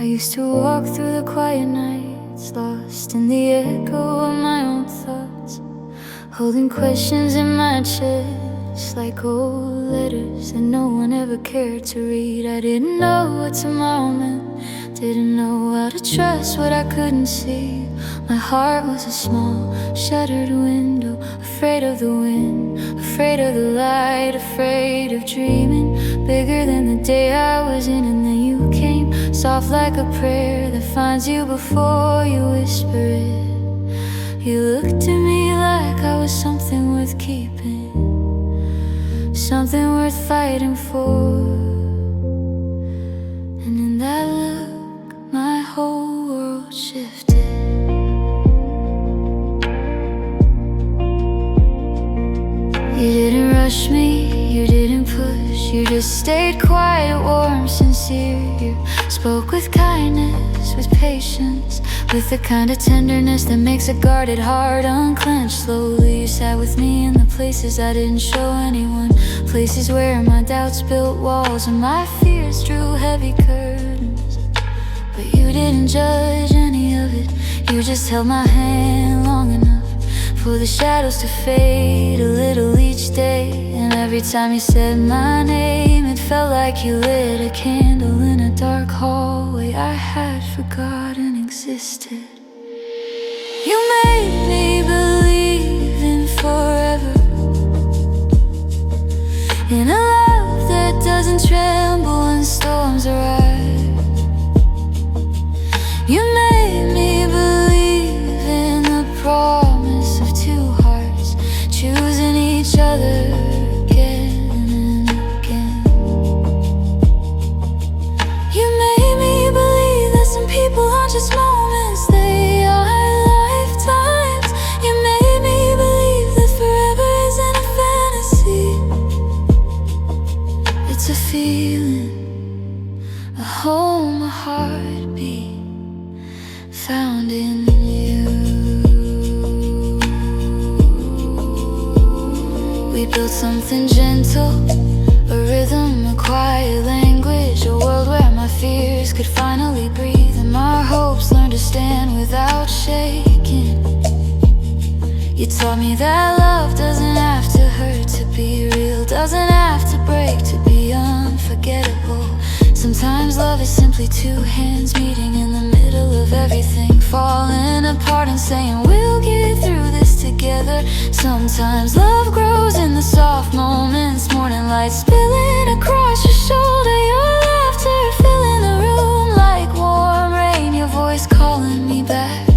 I used to walk through the quiet nights, lost in the echo of my own thoughts, holding questions in my chest like old letters that no one ever cared to read. I didn't know what tomorrow meant, didn't know how to trust what I couldn't see. My heart was a small, shattered window, afraid of the wind, afraid of the light, afraid of dreaming bigger than the day I was in. And then you came, soft like a prayer that finds you before you whisper it. You looked at me like I was something worth keeping, something worth fighting for. And in that look, my whole world shifted. You didn't rush me, you didn't push, you just stayed quiet, warm, sincere. You spoke with kindness, with patience, with the kind of tenderness that makes a guarded heart unclench. Slowly you sat with me in the places I didn't show anyone, places where my doubts built walls and my fears drew heavy curtains. But you didn't judge any of it, you just held my hand long enough for the shadows to fade a little each day. And every time you said my name, it felt like you lit a candle in a dark hallway I had forgotten existed. You made me believe in forever, in a love that doesn't tremble when storms arrive. You made me believe in the promise of two hearts choosing each other again and again. You made me believe that some people aren't just moments, they are lifetimes. You made me believe that forever isn't a fantasy, it's a feeling, a home, a heartbeat found in you. We built something gentle, a rhythm, a quiet language, a world where my fears could finally breathe and my hopes learned to stand without shaking. You taught me that love doesn't have to hurt to be real, doesn't have to break to be unforgettable. Sometimes love is simply two hands meeting in the middle of everything, falling apart and saying we'll get through this together. Sometimes love grows in the soft moments, morning light spilling across your shoulder, your laughter filling the room like warm rain, your voice calling me back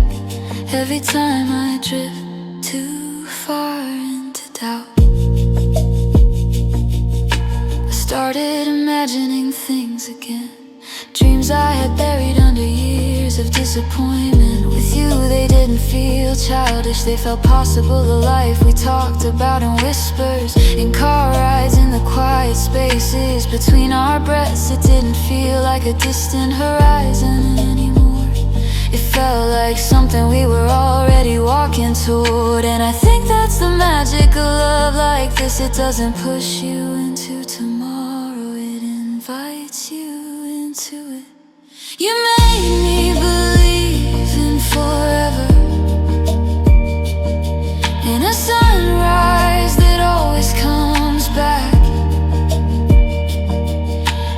every time I drift too far into doubt. I started imagining things again, dreams I had buried under years of disappointment. With you they didn't feel childish, they felt possible. The life we talked about in whispers, in car rides, in the quiet spaces between our breaths. It didn't feel like a distant horizon anymore, it felt like something we were already walking toward. And I think that's the magic of love like this, it doesn't push you into tomorrow, it invites you into it. You made me believe in forever, in a sunrise that always comes back.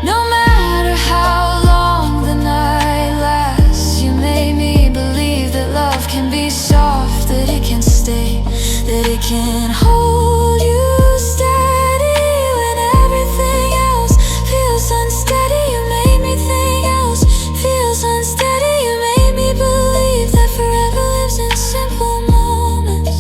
No matter how long the night lasts, you made me believe that love can be soft, that it can stay, that it can hold you steady when everything else feels unsteady. You made me think else feels unsteady. You made me believe that forever lives in simple moments,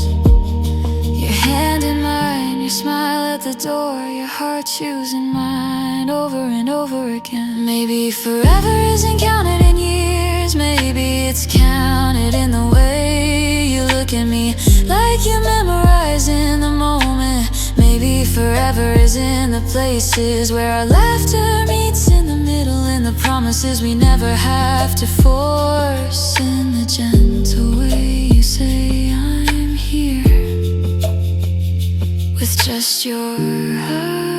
your hand in mine, your smile at the door, your heart choosing mine over and over again. Maybe forever isn't counted in years, maybe it's counted in the way you look at me, like you memorize in the moment. Maybe forever is in the places where our laughter meets in the middle, in the promises we never have to force, in the gentle way you say I'm here, with just your eyes.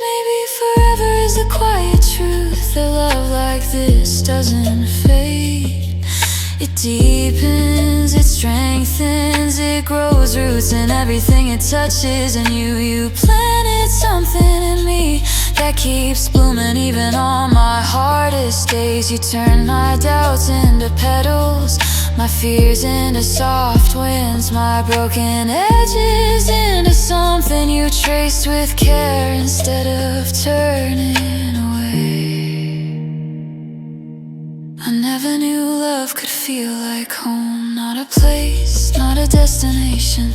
Maybe forever a quiet truth that love like this doesn't fade. It deepens, it strengthens, it grows roots in everything it touches. And you planted something in me that keeps blooming even on my hardest days. You turn my doubts into petals, my fears into soft winds, my broken edges into something you traced with care instead of turning away. I never knew love could feel like home. Not a place, not a destination,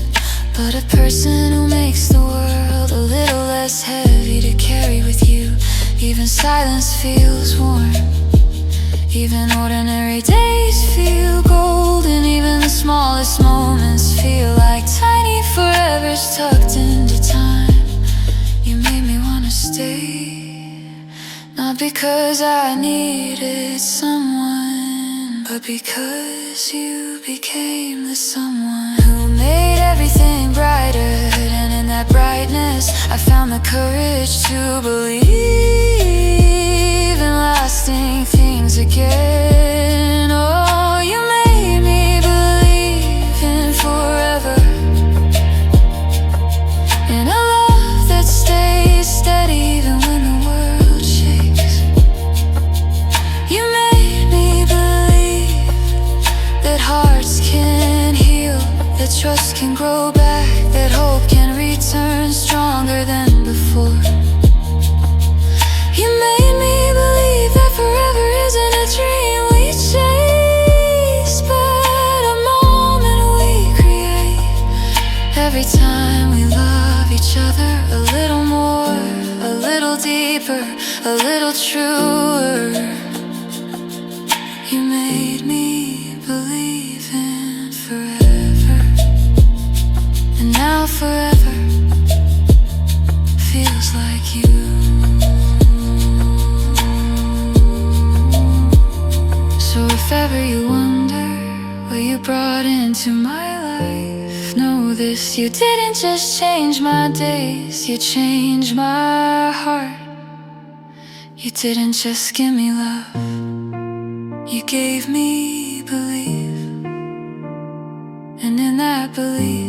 but a person who makes the world a little less heavy to carry with you. Even silence feels warm, even ordinary days feel golden. Even the smallest moments feel like tiny forevers tucked into time. You made me wanna stay, not because I needed someone, but because you became the someone who made everything brighter. And in that brightness I found the courage to believe in lasting things again. Oh, you made me believe in forever, in a love that stays steady even when the world shakes. You made me believe that hearts can heal, that trust can grow back, that hope can return stronger than before. You made me believe that forever isn't a dream we chase, but a moment we create every time we love each other a little more, a little deeper, a little truer. You made me believe in forever, and now forever feels like you. So if ever you wonder what you brought into my life, know this: you didn't just change my days, you changed my heart. You didn't just give me love, you gave me belief. And in that belief